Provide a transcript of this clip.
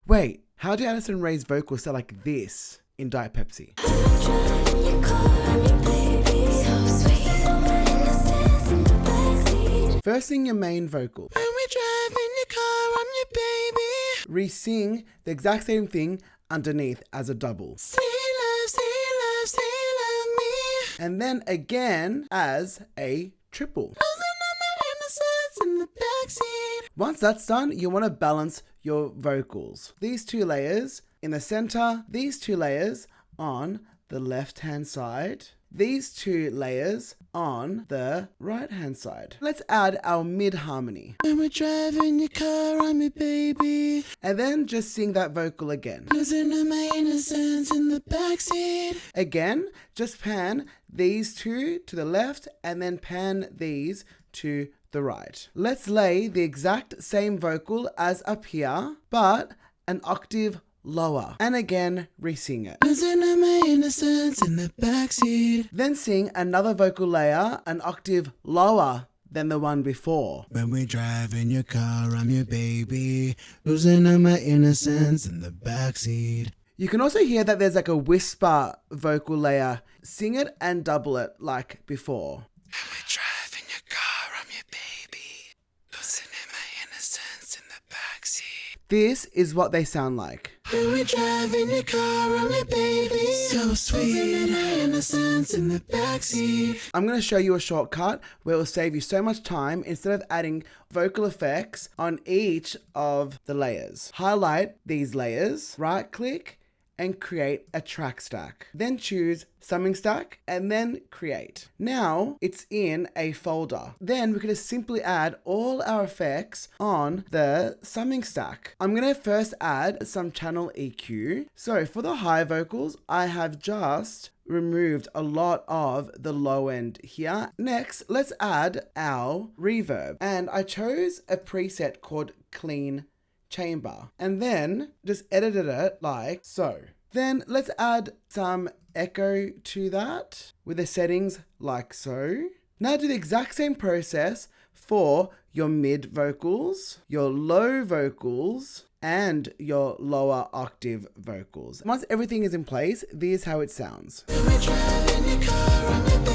Wait, how do Addison Rae's vocals sound like this in Diet Pepsi? First sing your main vocal. When we drive in your car, I'm your baby. Re-sing the exact same thing underneath as a double. Say love me. And then again as a triple. In the backseat. Once that's done, you want to balance your vocals. These two layers in the center, these two layers on the left-hand side, these two layers on the right-hand side. Let's add our mid harmony. When we're driving your car, I'm your baby. And then just sing that vocal again. Losing my innocence in the backseat. Again, just pan these two to the left and then pan these to the right. Let's lay the exact same vocal as up here, but an octave lower. And again, re-sing it. Losing my innocence in the backseat. Then sing another vocal layer, an octave lower than the one before. When we drive in your car, I'm your baby. Losing my innocence in the backseat. You can also hear that there's like a whisper vocal layer. Sing it and double it like before. When we drive in your car, I'm your baby. Losing my innocence in the backseat. This is what they sound like. When we drive in your car, I'm your baby. So sweet. Losing my innocence in the backseat. I'm going to show you a shortcut where it will save you so much time instead of adding vocal effects on each of the layers. Highlight these layers, right click, and create a track stack. Then choose summing stack and then create. Now it's in a folder. Then we can just simply add all our effects on the summing stack. I'm gonna first add some channel EQ. So for the high vocals, I have just removed a lot of the low end here. Next, let's add our reverb. And I chose a preset called Clean Chamber and then just edited it like so. Then let's add some echo to that with the settings like so. Now do the exact same process for your mid vocals, your low vocals, and your lower octave vocals. Once everything is in place, this is how it sounds. When we drive in your car,